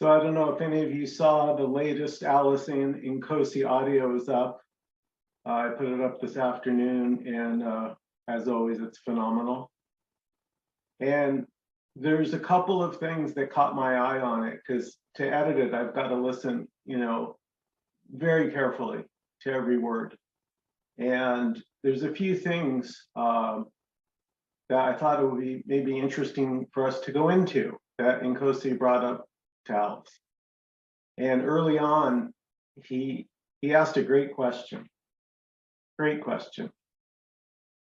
So I don't know if any of you saw the latest Alice in Nkosi audio is up. I put it up this afternoon, and as always, it's phenomenal. And there's a couple of things that caught my eye on it, because to edit it, I've got to listen, very carefully to every word. And there's a few things that I thought it would be maybe interesting for us to go into that Nkosi brought up to Alice. And early on, he asked a great question. Great question.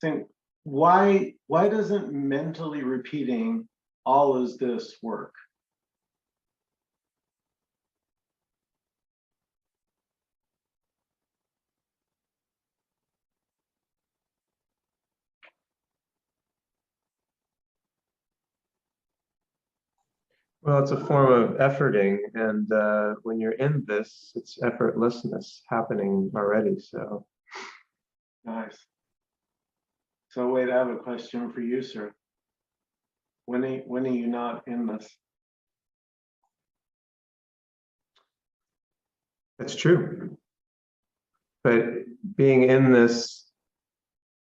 Think, why doesn't mentally repeating all is this work? Well, it's a form of efforting, and when you're in this, it's effortlessness happening already. So Nice. So wait, I have a question for you, sir. When are you not in this? that's true. But being in this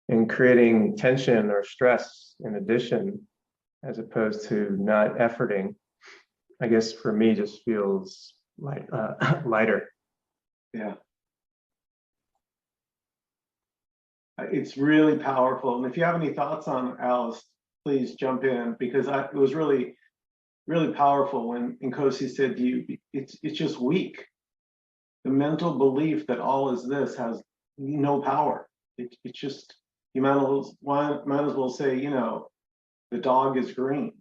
and creating tension or stress in addition, as opposed to not efforting, I guess for me just feels like lighter. Yeah. It's really powerful. And if you have any thoughts on Alice, please jump in, because it was really, really powerful when Nkosi said to you, it's just weak. The mental belief that all is this has no power. It's just, you might as well say, the dog is green.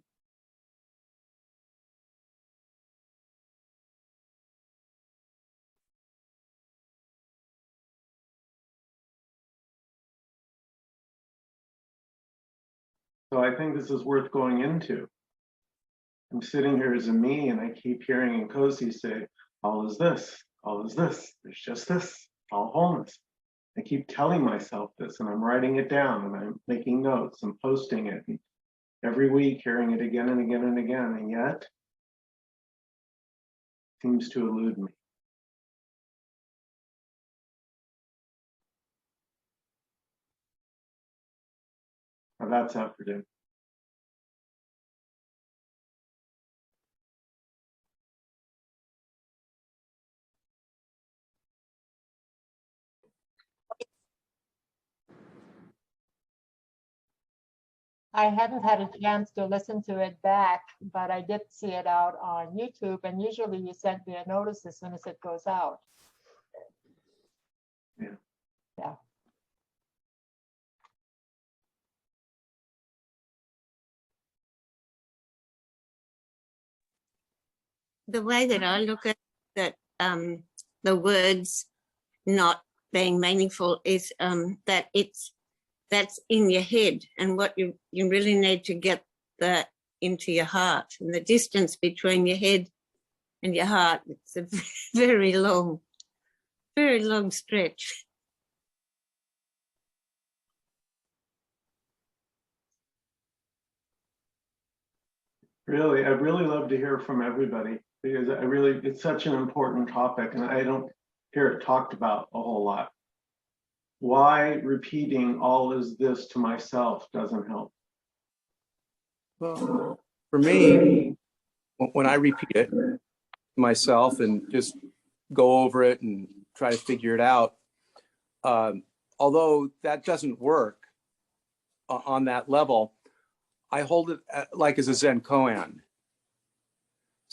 So I think this is worth going into. I'm sitting here as a me, and I keep hearing Nkosi say, all is this, there's just this, all wholeness. I keep telling myself this, and I'm writing it down, and I'm making notes and posting it, and every week hearing it again and again and again, and yet it seems to elude me. Now that's efforting. I hadn't had a chance to listen to it back, but I did see it out on YouTube, and usually you send me a notice as soon as it goes out. Yeah. Yeah. The way that I look at that, the words not being meaningful is that that's in your head, and what you really need to get that into your heart, and the distance between your head and your heart, it's a very long stretch. Really, I'd really love to hear from everybody, because it's such an important topic, and I don't hear it talked about a whole lot. Why repeating all is this to myself doesn't help? Well, for me, when I repeat it to myself and just go over it and try to figure it out, although that doesn't work on that level, I hold it like as a Zen koan.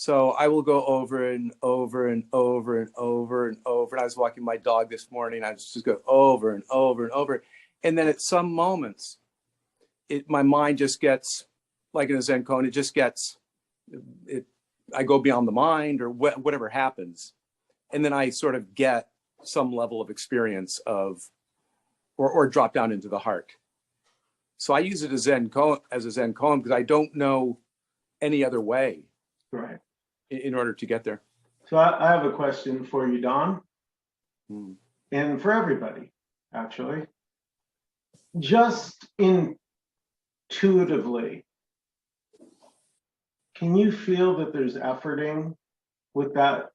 So I will go over and over and over and over and over. And I was walking my dog this morning. I just go over and over and over. And then at some moments, my mind just gets, like in a Zen koan, it just gets, I go beyond the mind or whatever happens. And then I sort of get some level of experience of, or drop down into the heart. So I use it as a Zen koan because I don't know any other way. Right. In order to get there. So I have a question for you, Don, and for everybody, actually. Just intuitively, can you feel that there's efforting with that,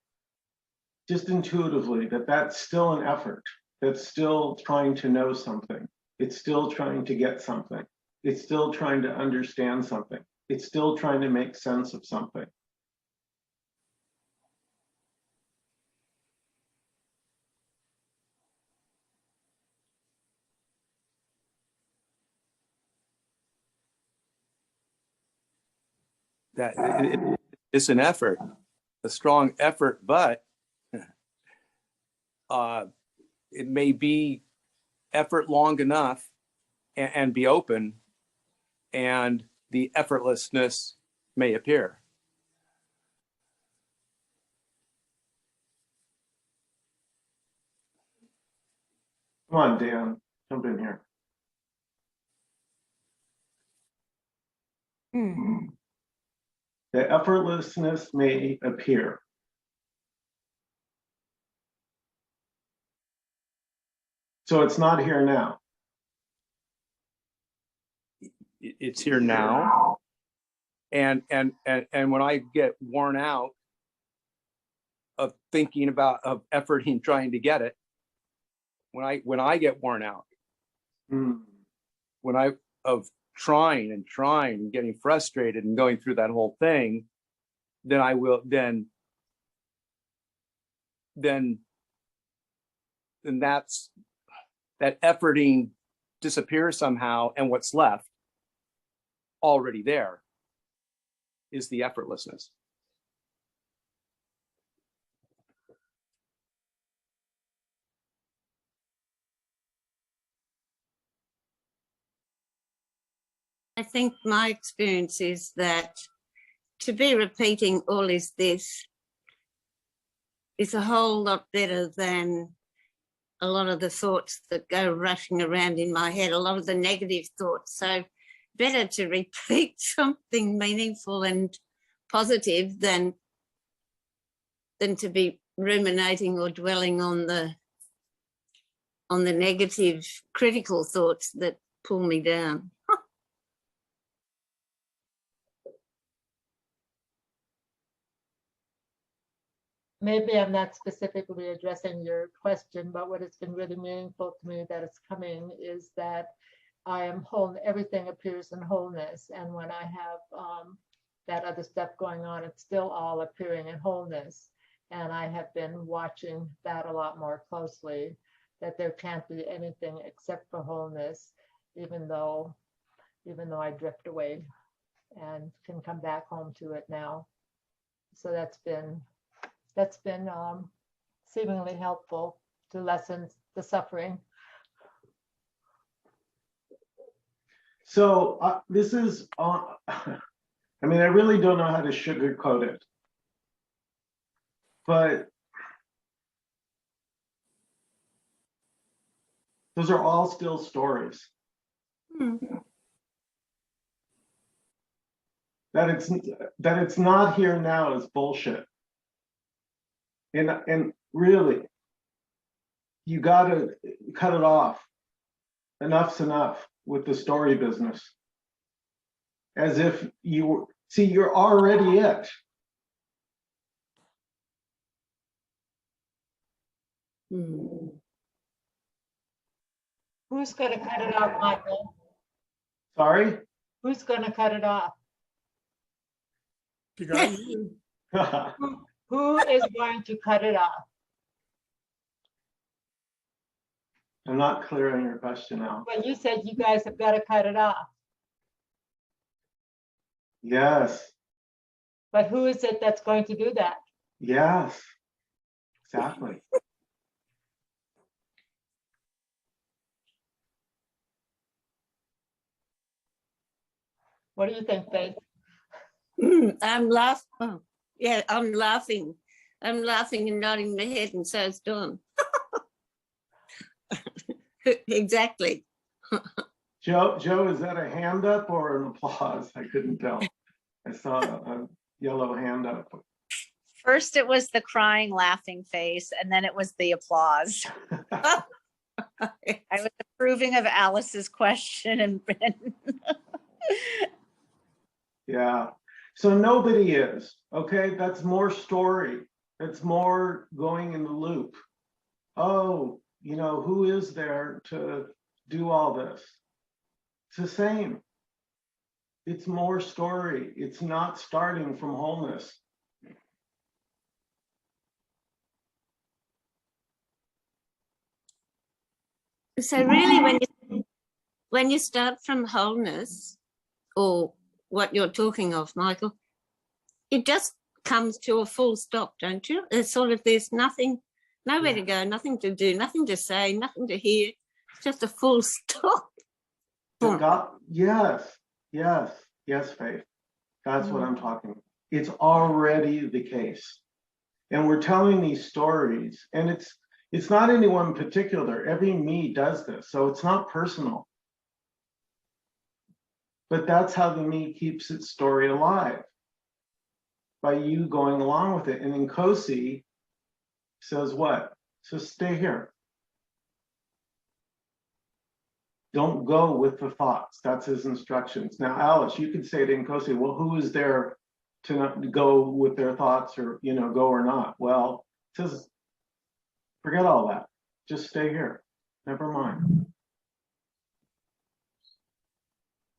just intuitively, that that's still an effort. That's still trying to know something. It's still trying to get something. It's still trying to understand something. It's still trying to make sense of something. That it's an effort, a strong effort, but it may be effort long enough and be open, and the effortlessness may appear. Come on, Dan, jump in here. The effortlessness may appear. So it's not here now. It's here now, and when I get worn out of thinking about of efforting trying to get it, when I get worn out, when I of trying and getting frustrated and going through that whole thing, then I will then that's that efforting disappears somehow, and what's left already there is the effortlessness. I think my experience is that to be repeating all is this is a whole lot better than a lot of the thoughts that go rushing around in my head, a lot of the negative thoughts. So better to repeat something meaningful and positive than to be ruminating or dwelling on the negative critical thoughts that pull me down. Maybe I'm not specifically addressing your question, but what has been really meaningful to me that is coming is that I am whole, everything appears in wholeness. And when I have that other stuff going on, it's still all appearing in wholeness. And I have been watching that a lot more closely, that there can't be anything except for wholeness, even though I drift away and can come back home to it now. So that's been seemingly helpful to lessen the suffering. So this is, I mean, I really don't know how to sugarcoat it, but those are all still stories. That it's not here now is bullshit. And really, you gotta cut it off. Enough's enough with the story business. As if you were, see, you're already it. Who's going to cut it off, Michael? Sorry? Who's going to cut it off? You got you. Who is going to cut it off? I'm not clear on your question now. Well, you said you guys have got to cut it off. Yes, But who is it that's going to do that? yes, exactly. What do you think, Faith? I'm laughing. Oh, yeah, I'm laughing. I'm laughing and nodding my head, and so is Dawn. Exactly. Joe, is that a hand up or an applause? I couldn't tell. I saw a yellow hand up. First, it was the crying, laughing face, and then it was the applause. I was approving of Alice's question and Yeah. So nobody is, okay? That's more story. That's more going in the loop. Oh, you know, who is there to do all this? It's the same. It's more story. It's not starting from wholeness. So really, when you start from wholeness, or what you're talking of, Michael, it just comes to a full stop, don't you? It's sort of, there's nothing, nowhere to go, nothing to do, nothing to say, nothing to hear. It's just a full stop. Yes, Faith. That's what I'm talking about. It's already the case. And we're telling these stories, and it's not anyone particular. Every me does this, so it's not personal. But that's how the me keeps its story alive, by you going along with it. And then Nkosi says what? Says stay here. Don't go with the thoughts. That's his instructions. Now, Alice, you could say to Nkosi, well, who is there to not go with their thoughts, or, you know, go or not? Well, it says, forget all that. Just stay here. Never mind.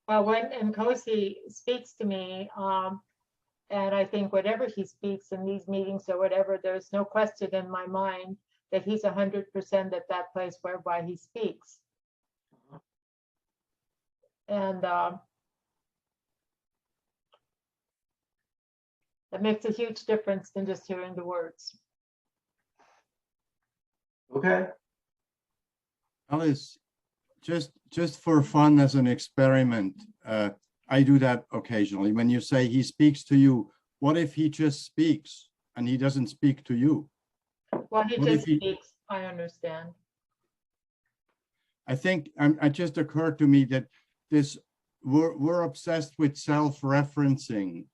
Well, when Nkosi speaks to me, and I think whatever he speaks in these meetings or whatever, there's no question in my mind that he's 100% at that place whereby he speaks. And that makes a huge difference than just hearing the words. Okay. Alice, just for fun as an experiment, I do that occasionally. When you say he speaks to you, what if he just speaks and he doesn't speak to you? Well, he What just if he- speaks, I understand. I think it just occurred to me that we're obsessed with self-referencing,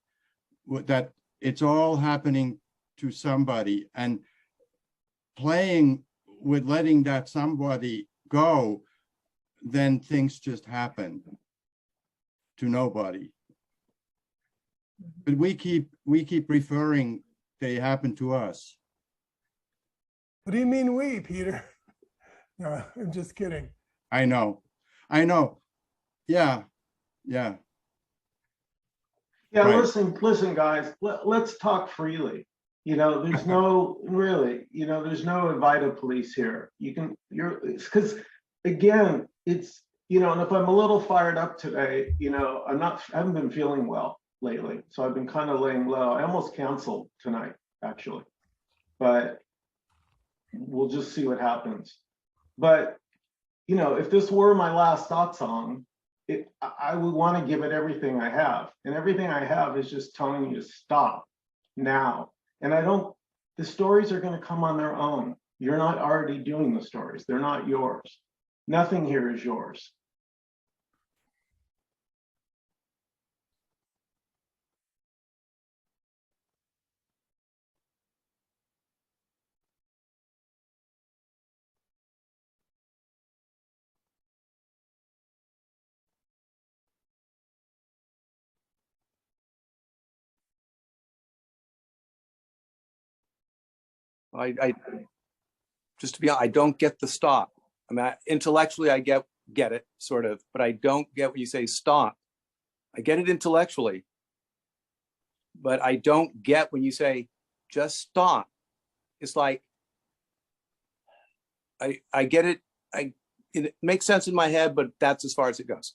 that it's all happening to somebody, and playing with letting that somebody go, then things just happen to nobody. But we keep referring they happen to us. What do you mean we, Peter? No, I'm just kidding. I know. Yeah. Yeah, Right. listen, guys, let's talk freely. You know, there's no, really, you know, there's no Evita police here. Because again, it's, you know, and if I'm a little fired up today, you know, I haven't been feeling well lately. So I've been kind of laying low. I almost canceled tonight, actually, but we'll just see what happens. But, you know, if this were my last thought song, I would want to give it everything I have. And everything I have is just telling you to stop now. And the stories are going to come on their own. You're not already doing the stories. They're not yours. Nothing here is yours. I just to be honest, I don't get the stop. I mean, intellectually, I get it sort of, but I don't get when you say stop. I get it intellectually, but I don't get when you say just stop. It's like I get it. It makes sense in my head, but that's as far as it goes.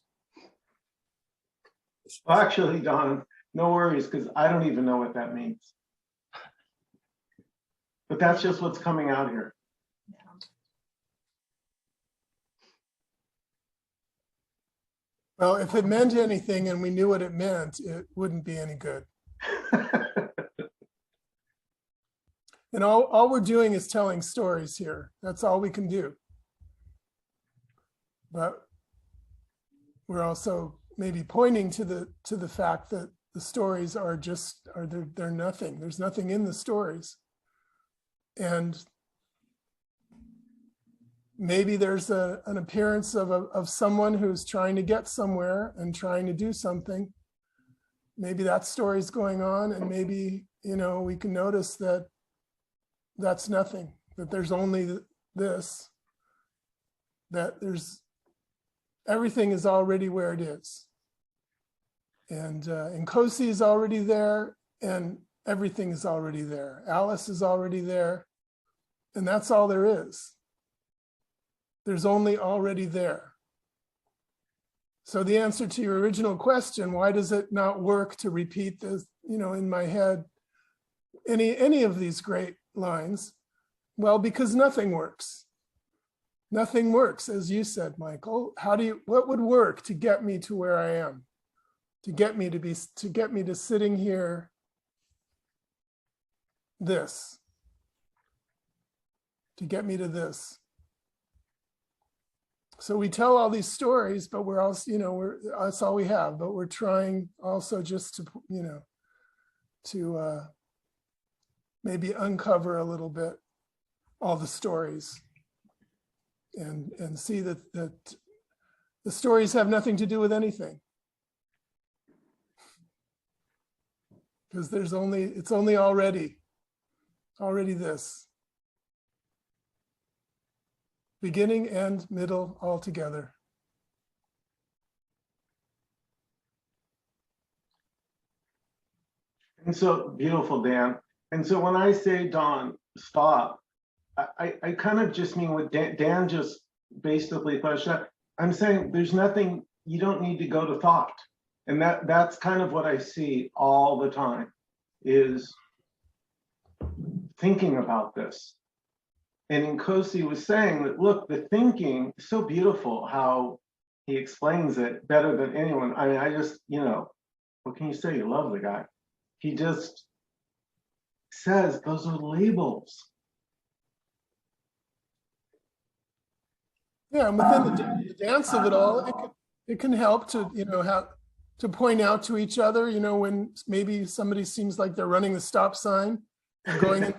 Well, actually, Don, no worries, because I don't even know what that means. But that's just what's coming out here. Well, if it meant anything and we knew what it meant, it wouldn't be any good. And all we're doing is telling stories here. That's all we can do. But we're also maybe pointing to the fact that the stories are they're nothing. There's nothing in the stories. And maybe there's an appearance of someone who's trying to get somewhere and trying to do something. maybe that story's going on, and maybe, you know, we can notice that that's nothing, that there's only this, that there's, everything is already where it is. And Nkosi is already there, and everything is already there. Alice is already there, and that's all there is. There's only already there. So the answer to your original question, why does it not work to repeat this, you know, in my head, any of these great lines? Well, because nothing works. Nothing works, as you said, Michael. What would work to get me to where I am? To get me to sitting here, this. To get me to this. So we tell all these stories, but we're also, you know, that's all we have, but we're trying also just to, you know, to maybe uncover a little bit all the stories and see that the stories have nothing to do with anything. Because it's only already this. Beginning and middle all together. And so beautiful, Dan. And so when I say, Don, stop, I kind of just mean what Dan just basically fleshed out. I'm saying there's nothing, you don't need to go to thought. And that's kind of what I see all the time, is thinking about this. And Nkosi was saying that, look, the thinking is so beautiful how he explains it better than anyone. I mean, I just, you know, what can you say? You love the guy. He just says those are labels. Yeah, and within the dance of it all, it can help to, you know, to point out to each other, you know, when maybe somebody seems like they're running the stop sign and going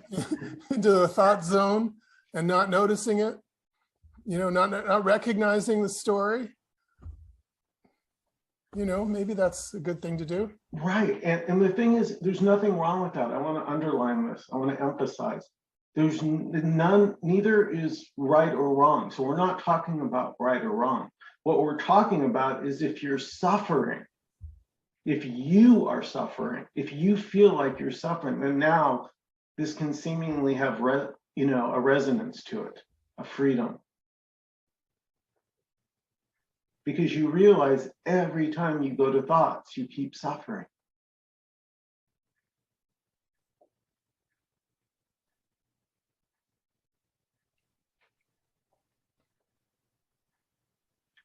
into a thought zone and not noticing it, you know, not recognizing the story. You know, maybe that's a good thing to do. Right. And the thing is, there's nothing wrong with that. I want to underline this. I want to emphasize. There's neither is right or wrong. So we're not talking about right or wrong. What we're talking about is if you're suffering, if you are suffering, if you feel like you're suffering, then now this can seemingly have, you know, a resonance to it, a freedom. Because you realize every time you go to thoughts, you keep suffering.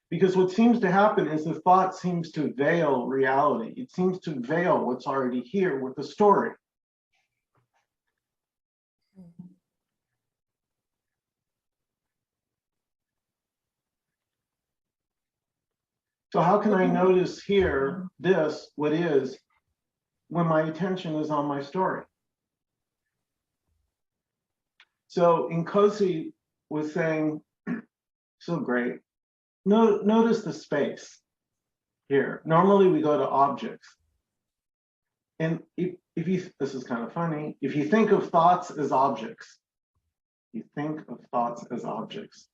Because what seems to happen is the thought seems to veil reality. It seems to veil what's already here with the story. So how can I notice here what is, when my attention is on my story? So Nkosi was saying, so great. Notice the space here. Normally we go to objects. And if you, this is kind of funny, if you think of thoughts as objects, you think of thoughts as objects.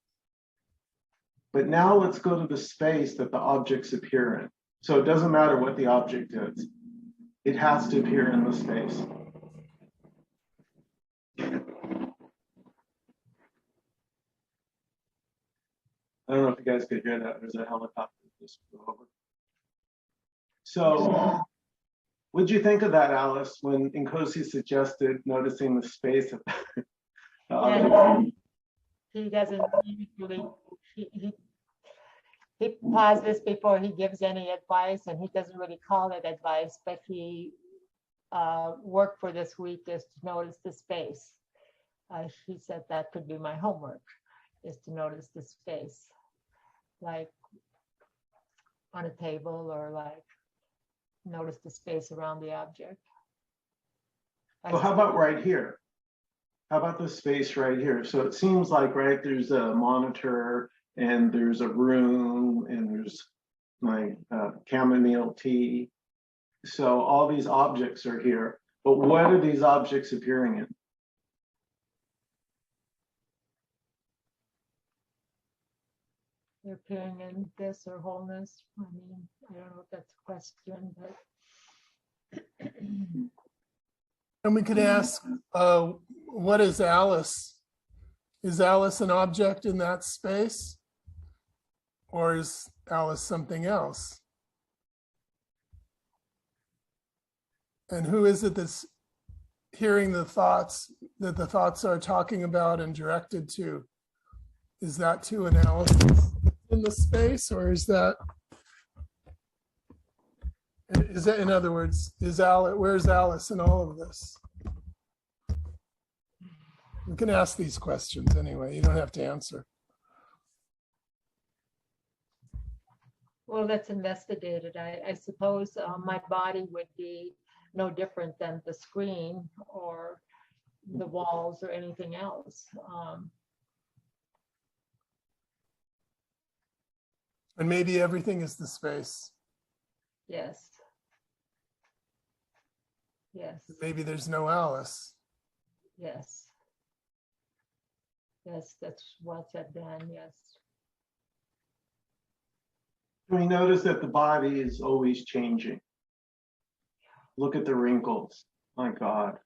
But now let's go to the space that the objects appear in. So it doesn't matter what the object is. It has to appear in the space. I don't know if you guys could hear that. There's a helicopter just flew over. So what'd you think of that, Alice, when Nkosi suggested noticing the space of the object? He doesn't usually, he pauses before he gives any advice, and he doesn't really call it advice, but he work for this week is to notice the space. He said that could be my homework, is to notice the space, like on a table, or like notice the space around the object. Well, how about right here? How about the space right here? So it seems like, right, there's a monitor and there's a room and there's my chamomile tea. So all these objects are here, but what are these objects appearing in? They're appearing in this or wholeness. I mean, I don't know if that's a question, but. And we could ask, what is Alice? Is Alice an object in that space? Or is Alice something else? And who is it that's hearing the thoughts that the thoughts are talking about and directed to? Is that to an Alice in the space, or is that, in other words, where's Alice in all of this? We can ask these questions anyway. You don't have to answer. Well, let's investigate it. I suppose my body would be no different than the screen or the walls or anything else. And maybe everything is the space. Yes. Yes. Maybe there's no Alice. Yes. Yes, that's well said, Dan. Yes. We notice that the body is always changing. Look at the wrinkles. My God.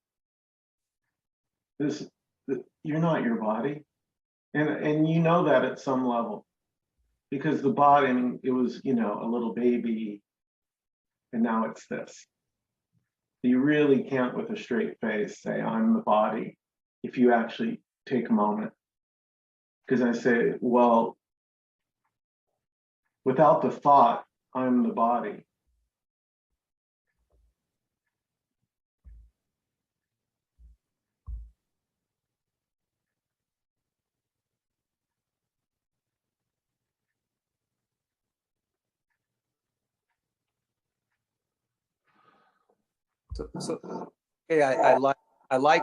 You're not your body. And you know that at some level. Because the body, I mean, it was, you know, a little baby, and now it's this. You really can't, with a straight face, say, I'm the body, if you actually take a moment. Because I say, well, without the thought, I'm the body. Okay, I like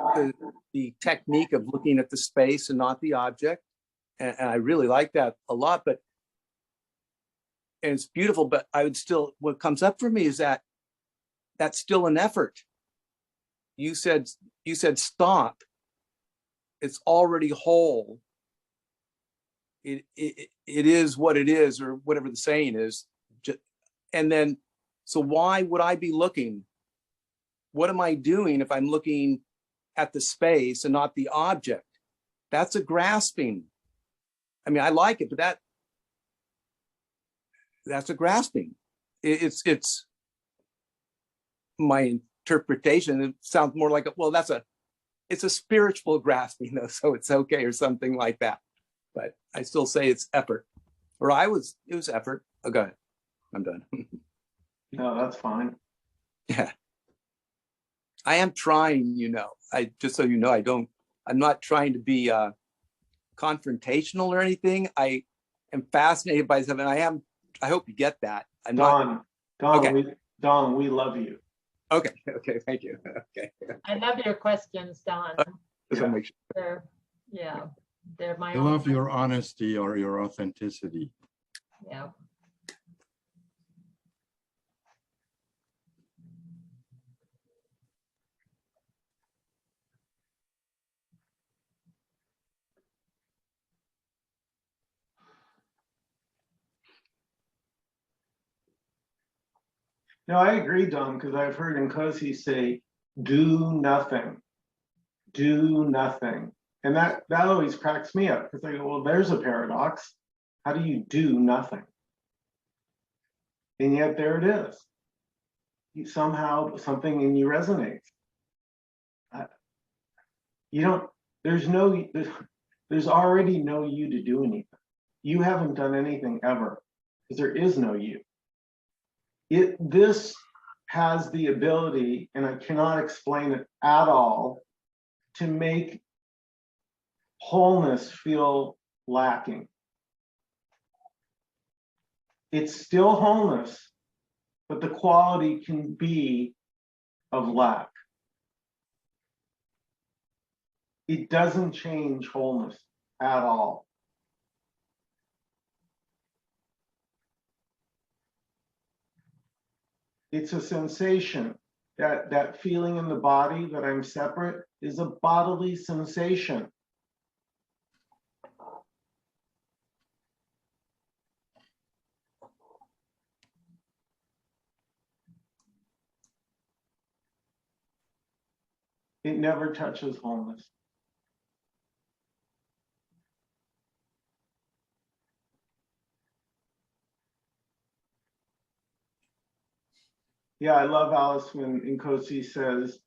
the technique of looking at the space and not the object, and I really like that a lot. But and it's beautiful. But I would still, what comes up for me is that that's still an effort. You said stop. It's already whole. It is what it is, or whatever the saying is. And then, so why would I be looking? What am I doing if I'm looking at the space and not the object? That's a grasping. I mean, I like it, but that's a grasping. It's my interpretation. It sounds more like, well, it's a spiritual grasping though, so it's okay, or something like that. But I still say it's effort. Or it was effort. Oh, go ahead. I'm done. No, that's fine. Yeah. I am trying, you know, just so you know, I'm not trying to be confrontational or anything. I am fascinated by something. I hope you get that. Don, Okay. we love you. Okay, thank you. Okay. I love your questions, Don. Just wanna make sure. They're my I own. love your honesty or your authenticity. Yeah. No, I agree, Don, because I've heard Nkosi say, do nothing. Do nothing. And that always cracks me up, because I go, well, there's a paradox. How do you do nothing? And yet there it is. Somehow something in you resonates. There's already no you to do anything. You haven't done anything ever, because there is no you. This has the ability, and I cannot explain it at all, to make wholeness feel lacking. It's still wholeness, but the quality can be of lack. It doesn't change wholeness at all. It's a sensation. That feeling in the body that I'm separate is a bodily sensation. It never touches wholeness. Yeah, I love Alice when Nkosi says,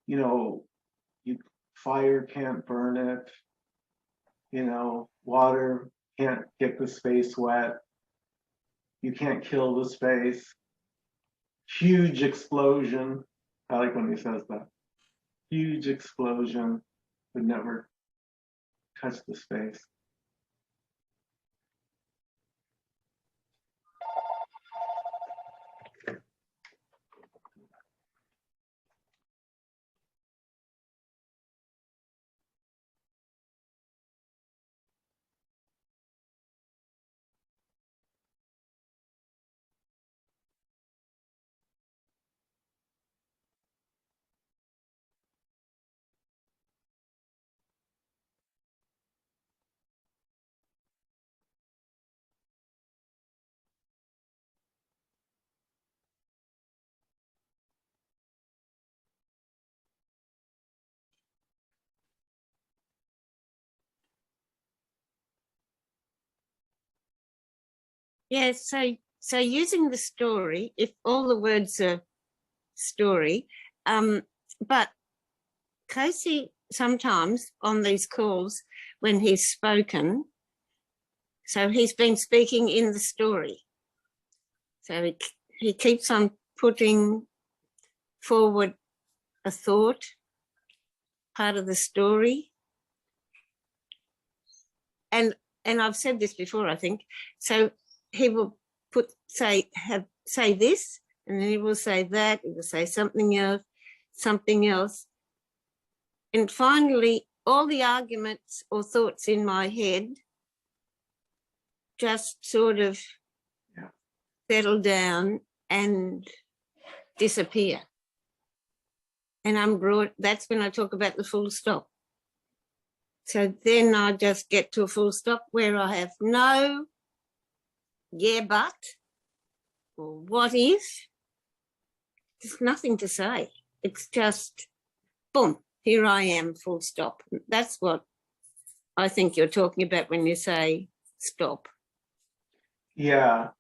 you know, fire can't burn it, you know, water can't get the space wet, you can't kill the space. Huge explosion. I like when he says that. Huge explosion would never touch the space. Yeah, so using the story, if all the words are story, but Kosi sometimes on these calls when he's spoken, so he's been speaking in the story. So he keeps on putting forward a thought, part of the story. And I've said this before, I think. So he will say this, and then he will say that, he will say something else. And finally, all the arguments or thoughts in my head just sort of settle down and disappear. And that's when I talk about the full stop. So then I just get to a full stop where I have no yeah, but, or what if, there's nothing to say. It's just, boom, here I am, full stop. That's what I think you're talking about when you say stop. Yeah,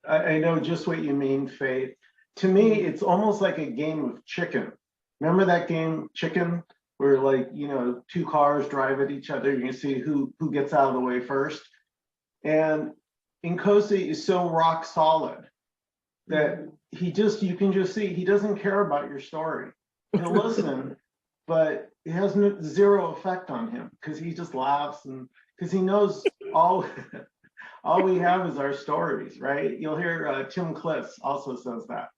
I know just what you mean, Faith. To me, it's almost like a game of chicken. Remember that game, Chicken, where like, you know, two cars drive at each other, you see who gets out of the way first. And Nkosi is so rock solid that you can just see he doesn't care about your story. He'll listen, but it has zero effect on him because he just laughs and because he knows all we have is our stories, right? You'll hear Tim Cliff also says that.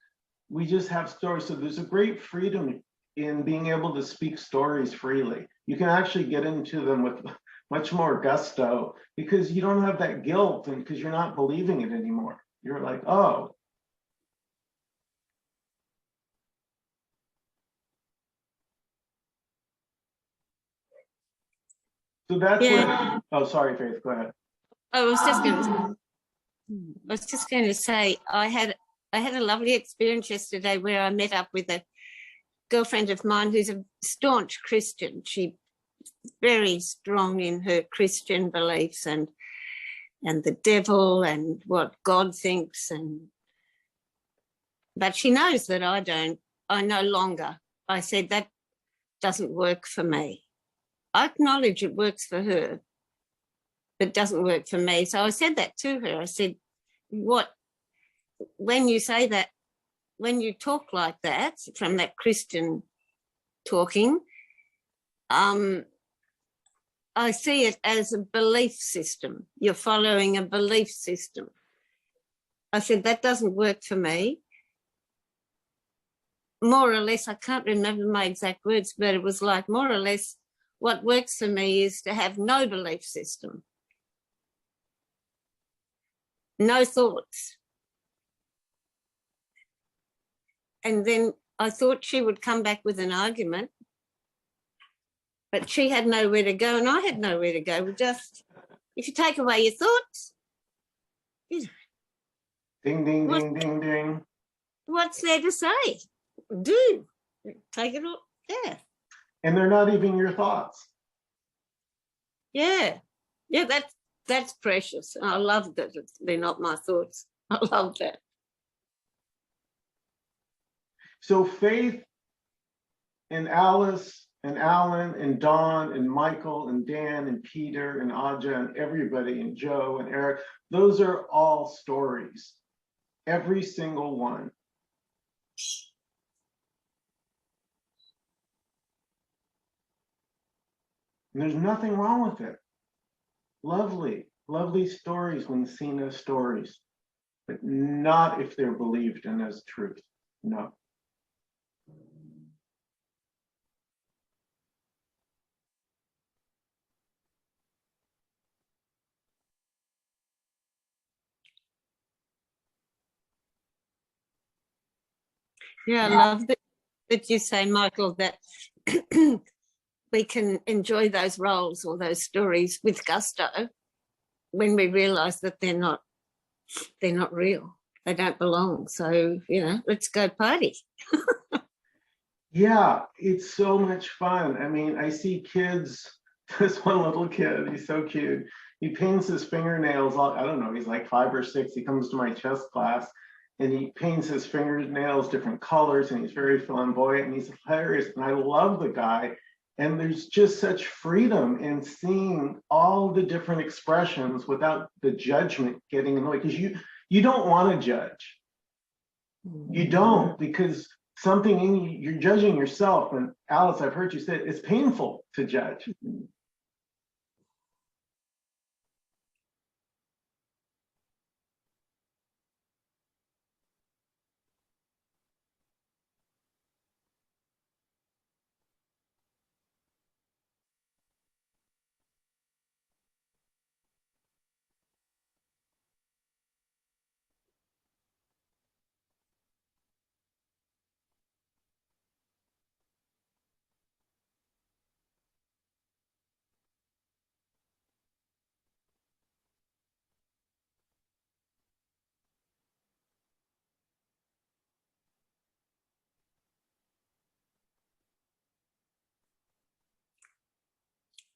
We just have stories. So there's a great freedom in being able to speak stories freely. You can actually get into them with much more gusto because you don't have that guilt and because you're not believing it anymore. You're like, oh. So that's what, oh, sorry, Faith, go ahead. I was just going to say I had a lovely experience yesterday where I met up with a girlfriend of mine who's a staunch Christian. She's very strong in her Christian beliefs and the devil and what God thinks, but she knows that I don't. I no longer. I said that doesn't work for me. I acknowledge it works for her, but doesn't work for me. So I said that to her. I said, when you say that, when you talk like that, from that Christian talking, I see it as a belief system. You're following a belief system. I said, that doesn't work for me. More or less, I can't remember my exact words, but it was like more or less what works for me is to have no belief system. No thoughts. And then I thought she would come back with an argument, but she had nowhere to go and I had nowhere to go. We just, if you take away your thoughts, Ding, ding, What- ding, ding, ding. what's there to say? Do take it all. Yeah. And they're not even your thoughts. Yeah. Yeah, that's precious. I love that they're not my thoughts. I love that. So Faith and Alice and Alan and Don and Michael and Dan and Peter and Aja and everybody and Joe and Eric, those are all stories. Every single one. And there's nothing wrong with it. Lovely, lovely stories when seen as stories, but not if they're believed in as truth. No. Yeah, I love that you say, Michael, that we can enjoy those roles or those stories with gusto when we realise that they're not real. They don't belong. So, let's go party. Yeah, it's so much fun. I mean, I see kids, this one little kid, he's so cute. He paints his fingernails, I don't know, he's like 5 or 6. He comes to my chess class and he paints his fingernails different colors and he's very flamboyant and he's hilarious. And I love the guy. And there's just such freedom in seeing all the different expressions without the judgment getting in the way. Because you don't want to judge. You don't, because something in you, you're judging yourself. And Alice, I've heard you say it's painful to judge.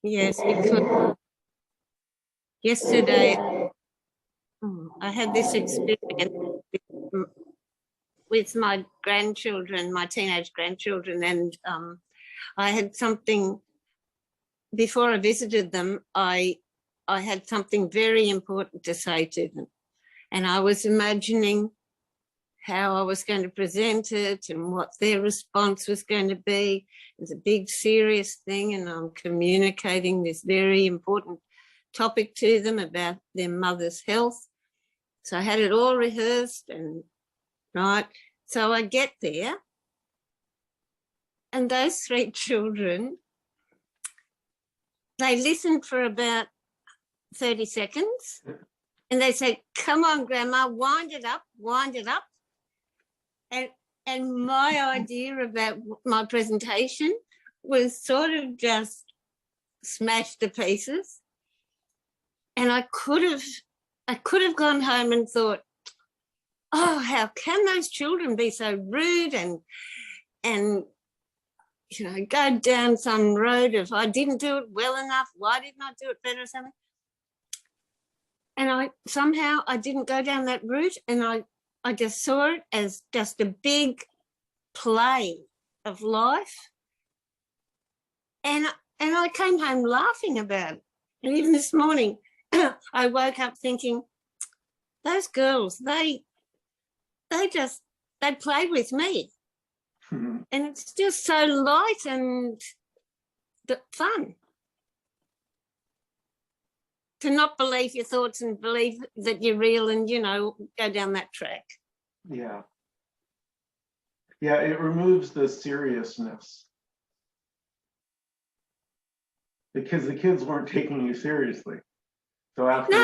Yes, because yesterday I had this experience with my grandchildren, my teenage grandchildren, and I had something, before I visited them, I had something very important to say to them. And I was imagining how I was going to present it and what their response was going to be. It's a big, serious thing, and I'm communicating this very important topic to them about their mother's health. So I had it all rehearsed and right. So I get there, and those 3 children, they listened for about 30 seconds, and they said, "Come on, Grandma, wind it up, wind it up." And my idea about my presentation was sort of just smashed to pieces. And I could have gone home and thought, oh, how can those children be so rude and go down some road of I didn't do it well enough, why didn't I do it better or something? And I didn't go down that route, and I just saw it as just a big play of life. And I came home laughing about it. And even this morning, I woke up thinking, those girls, they play with me. And it's just so light and fun. To not believe your thoughts and believe that you're real and, go down that track. Yeah. Yeah, it removes the seriousness. Because the kids weren't taking you seriously. So after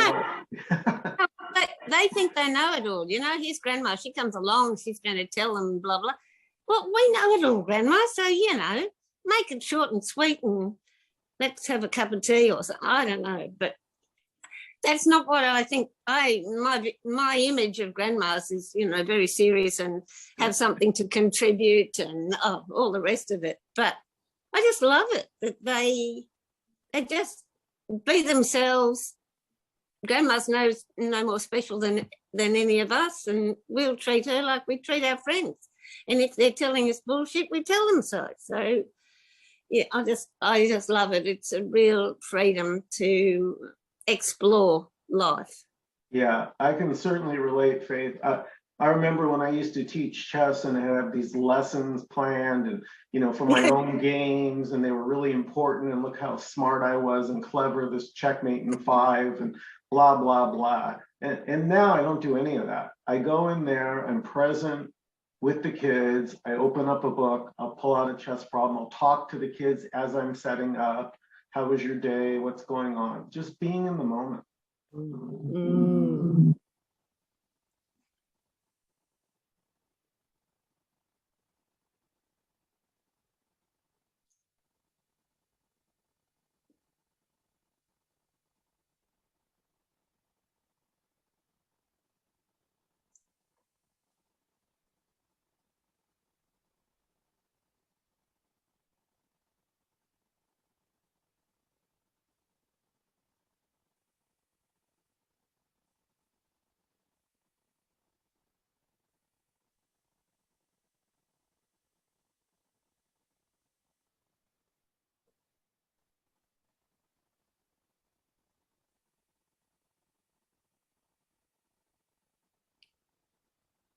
They think they know it all. His grandma, she comes along, she's going to tell them, blah, blah. Well, we know it all, Grandma. So, make it short and sweet and let's have a cup of tea or something. I don't know. But that's not what I think. My image of grandmas is, very serious and have something to contribute and all the rest of it. But I just love it that they just be themselves. Grandma's no more special than any of us, and we'll treat her like we treat our friends. And if they're telling us bullshit, we tell them so. So yeah, I just love it. It's a real freedom to explore life. Yeah, I can certainly relate, Faith. I remember when I used to teach chess and I had these lessons planned and, for my own games, and they were really important, and look how smart I was and clever, this checkmate in 5 and blah, blah, blah. And now I don't do any of that. I go in there, I'm present with the kids. I open up a book, I'll pull out a chess problem, I'll talk to the kids as I'm setting up. How was your day? What's going on? Just being in the moment. Mm.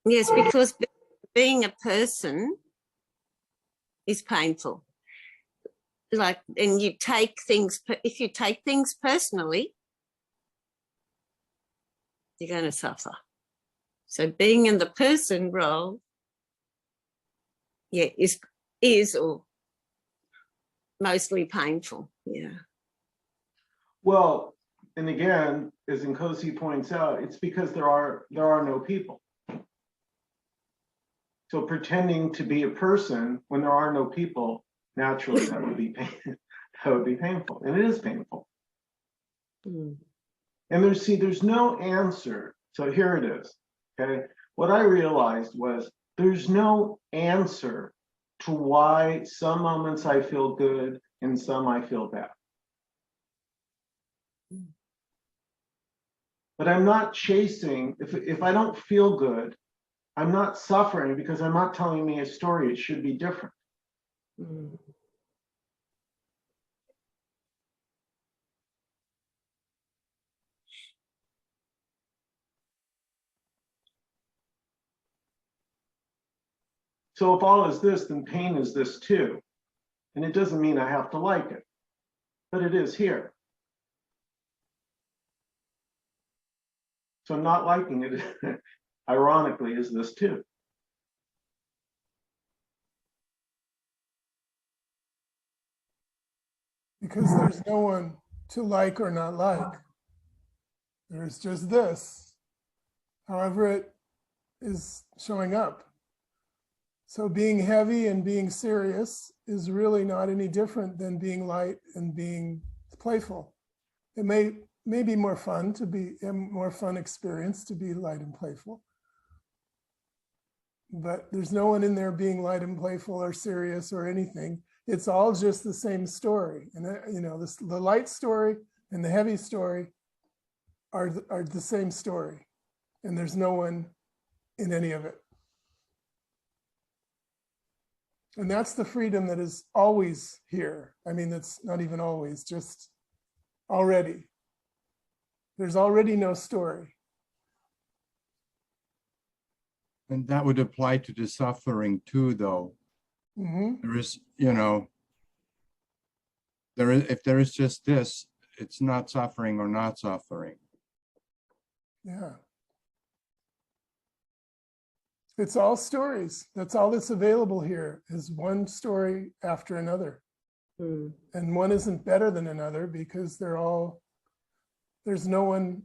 Yes, because being a person is painful. And you take things, if you take things personally, you're going to suffer. So being in the person role, is or mostly painful. Yeah. Well, and again, as Nkosi points out, it's because there are no people. So pretending to be a person when there are no people, naturally that would be painful, and it is painful. Mm. And there's no answer. So here it is. Okay, what I realized was there's no answer to why some moments I feel good and some I feel bad. But I'm not chasing. If I don't feel good, I'm not suffering because I'm not telling me a story. It should be different. Mm. So if all is this, then pain is this too. And it doesn't mean I have to like it, but it is here. So not liking it, ironically, is this too. Because there's no one to like or not like. There's just this, however it is showing up. So being heavy and being serious is really not any different than being light and being playful. It may be more fun to be a more fun experience to be light and playful. But there's no one in there being light and playful or serious or anything. It's all just the same story. And the light story and the heavy story are the same story. And there's no one in any of it. And that's the freedom that is always here. I mean, that's not even always, just already. There's already no story. And that would apply to the suffering too, though. Mm-hmm. There is, if there is just this, it's not suffering or not suffering. Yeah. It's all stories. That's all that's available here is one story after another. Mm. And one isn't better than another because there's no one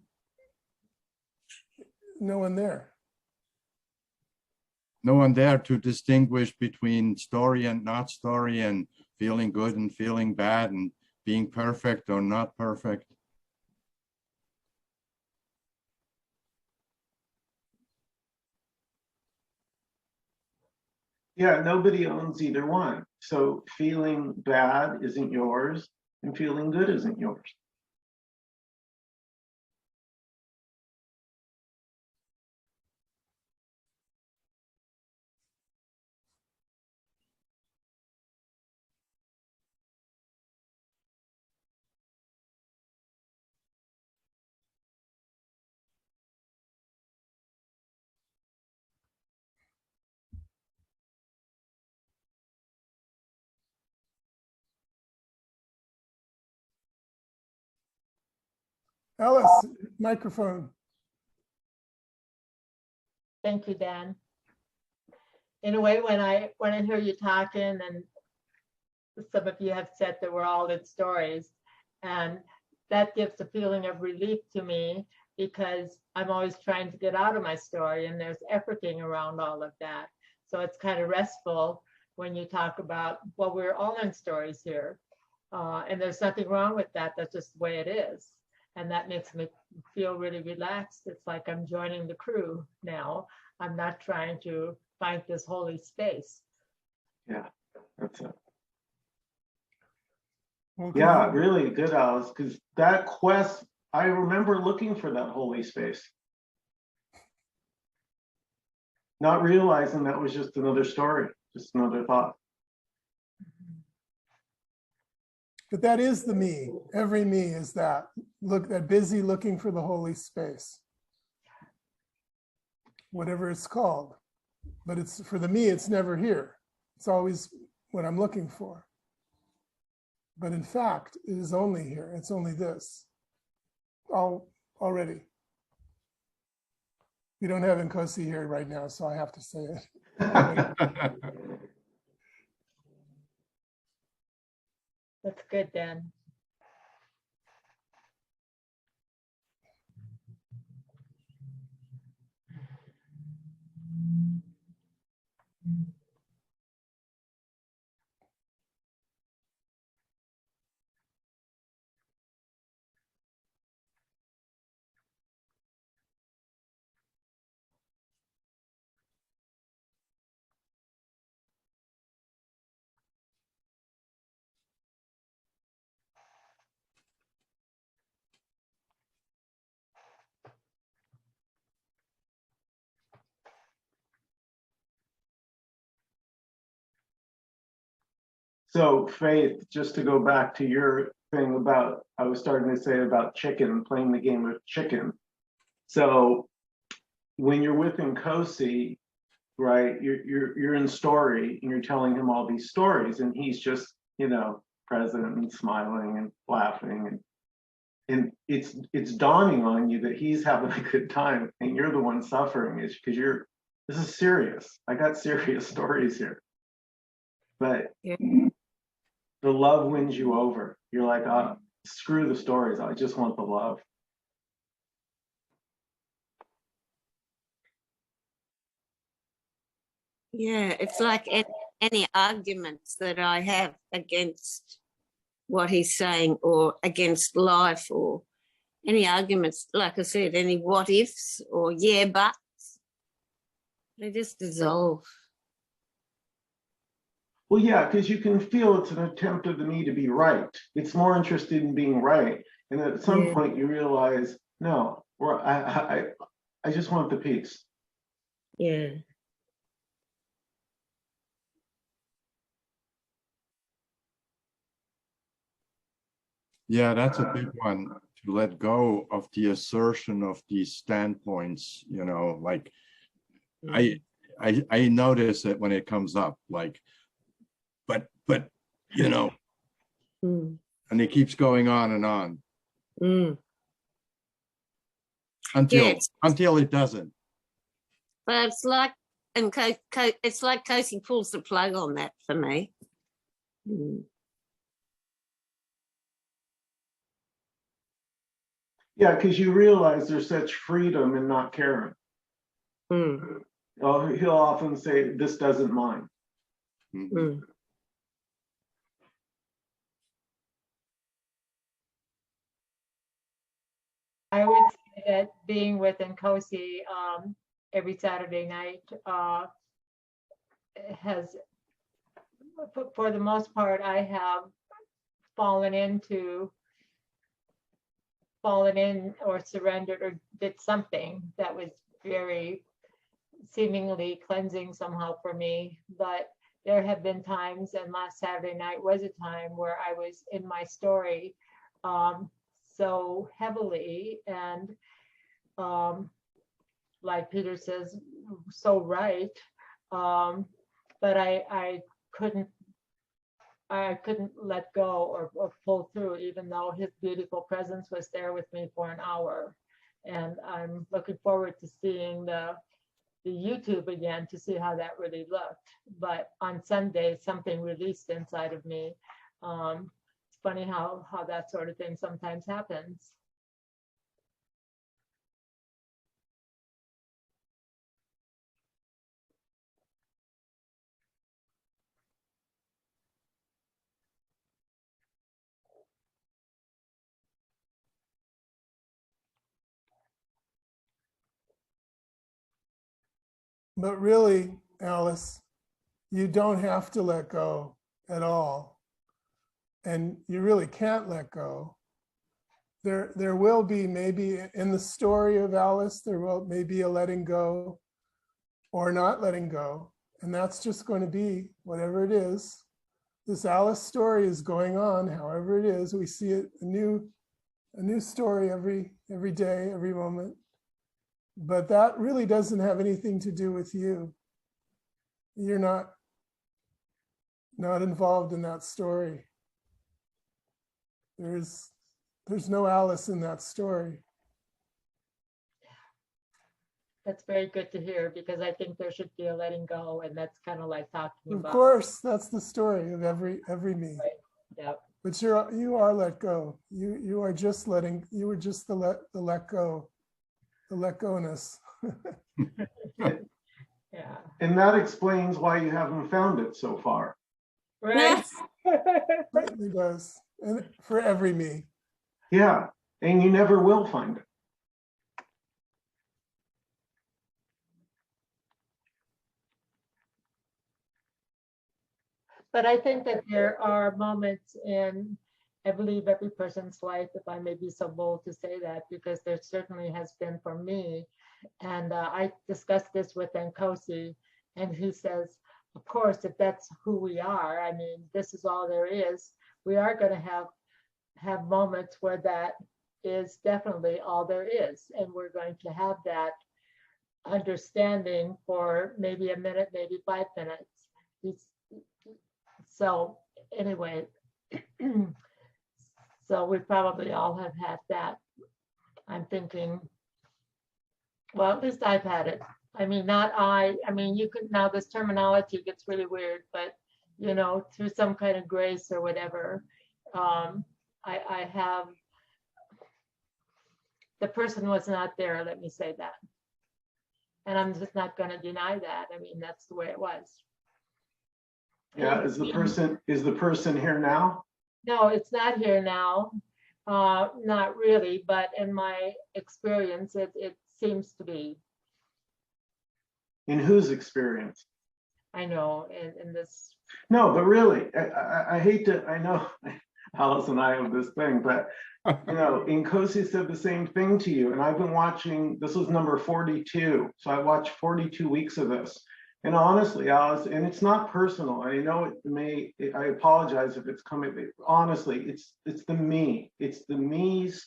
there. no one there to distinguish between story and not story, and feeling good and feeling bad, and being perfect or not perfect. Yeah, nobody owns either one. So feeling bad isn't yours, and feeling good isn't yours. Alice, microphone. Thank you, Dan. In a way, when I hear you talking, and some of you have said that we're all in stories, and that gives a feeling of relief to me, because I'm always trying to get out of my story, and there's efforting around all of that. So it's kind of restful when you talk about, well, we're all in stories here. And there's nothing wrong with that. That's just the way it is. And that makes me feel really relaxed. It's like I'm joining the crew now. I'm not trying to find this holy space. Yeah, that's it. Well, Yeah, really good, Alice, because that quest, I remember looking for that holy space. Not realizing that was just another story, just another thought. But that is the me. Every me is that. Look, that busy looking for the holy space. Whatever it's called. But it's for the me, it's never here. It's always what I'm looking for. But in fact, it is only here. It's only this. Already. We don't have Nkosi here right now, so I have to say it. That's good, Dan. So Faith, just to go back to your thing about, I was starting to say about chicken, playing the game of chicken. So when you're with Nkosi, right, you're in story and you're telling him all these stories, and he's just, present and smiling and laughing, and it's dawning on you that he's having a good time and you're the one suffering, is because this is serious. I got serious stories here. But Yeah. the love wins you over. You're like, screw the stories. I just want the love. Yeah, it's like any arguments that I have against what he's saying, or against life, or any arguments, like I said, any what ifs or yeah buts, they just dissolve. Well, yeah, because you can feel it's an attempt of the me to be right. It's more interested in being right. And at some point you realize, no, I just want the peace. Yeah. Yeah, that's a big one, to let go of the assertion of these standpoints, like I notice it when it comes up, like, but Mm. and it keeps going on and on until it doesn't. But it's like, and it's like Cozy pulls the plug on that for me. Yeah, because you realize there's such freedom in not caring. he'll often say, "This doesn't mind." Mhm. Mm. I would say that being with Nkosi every Saturday night has, for the most part, I have fallen in or surrendered or did something that was very seemingly cleansing somehow for me. But there have been times, and last Saturday night was a time where I was in my story so heavily, and like Peter says, so right. But I couldn't let go or pull through, even though his beautiful presence was there with me for an hour. And I'm looking forward to seeing the YouTube again to see how that really looked. But on Sunday, something released inside of me. It's funny how that sort of thing sometimes happens. But really, Alice, you don't have to let go at all. And you really can't let go. There will be, maybe in the story of Alice, there will maybe a letting go or not letting go. And that's just going to be whatever it is. This Alice story is going on, however it is. We see it, a new story every day, every moment. But that really doesn't have anything to do with you. You're not involved in that story. There's no Alice in that story. That's very good to hear, because I think there should be a letting go, and that's kind of like talking Of about. course, that's the story of every me. Yeah. But you are let go. You are just letting. You were just the let go, the let go-ness. Yeah. And that explains why you haven't found it so far. Right. Certainly does, and for every me. Yeah, and you never will find it. But I think that there are moments in, I believe, every person's life, if I may be so bold to say that, because there certainly has been for me. And I discussed this with Nkosi, and he says, of course, if that's who we are, I mean, this is all there is. We are going to have moments where that is definitely all there is. And we're going to have that understanding for maybe a minute, maybe 5 minutes. So anyway, so we probably all have had that. I'm thinking, well, at least I've had it. I mean, I mean, you could, now this terminology gets really weird, but you know, through some kind of grace or whatever, I have, the person was not there, let me say that. And I'm just not going to deny that. I mean, that's the way it was. Yeah, is the person here now? No, it's not here now. Not really, but in my experience, it seems to be. In whose experience? I know, in this. No, but really, I hate to, I know Alice and I have this thing, but you know, Nkosi said the same thing to you, and I've been watching, this was number 42, so I watched 42 weeks of this. And honestly, Alice, and it's not personal, I know it may, I apologize if it's coming, honestly, it's the me. It's the me's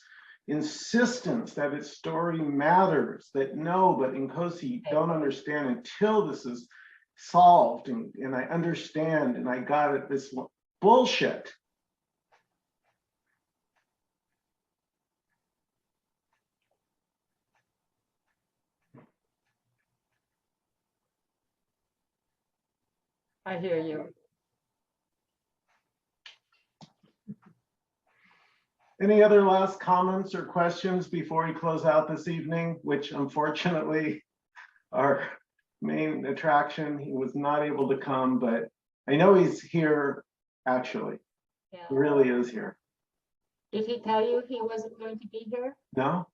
insistence that its story matters, that no, but Nkosi, you don't understand until this is solved, and I understand, and I got it, this bullshit. I hear you. Any other last comments or questions before we close out this evening, which unfortunately are main attraction. He was not able to come, but I know he's here, actually. Yeah. He really is here. Did he tell you he wasn't going to be here? No,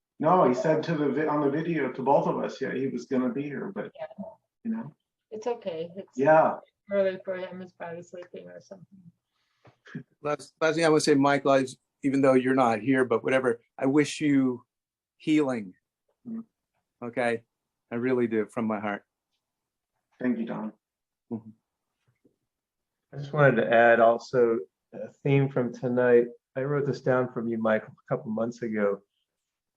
he said on the video to both of us, yeah, he was gonna be here, but, you know, It's okay. It's yeah. early for him. He's probably sleeping or something. Last thing I want to say, Michael, is even though you're not here, but whatever, I wish you healing. Mm. Okay, I really do from my heart. Thank you, Don. I just wanted to add also a theme from tonight. I wrote this down from you, Michael, a couple months ago.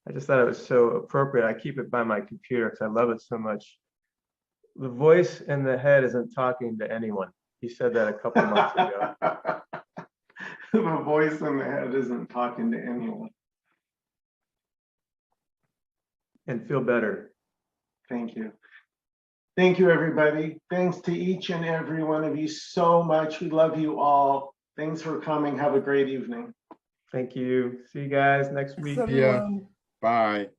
I just thought it was so appropriate. I keep it by my computer because I love it so much. The voice in the head isn't talking to anyone. He said that a couple months ago. The voice in the head isn't talking to anyone. And feel better. Thank you. Thank you, everybody. Thanks to each and every one of you so much. We love you all. Thanks for coming. Have a great evening. Thank you. See you guys next Thanks, week. Yeah. everyone. Bye.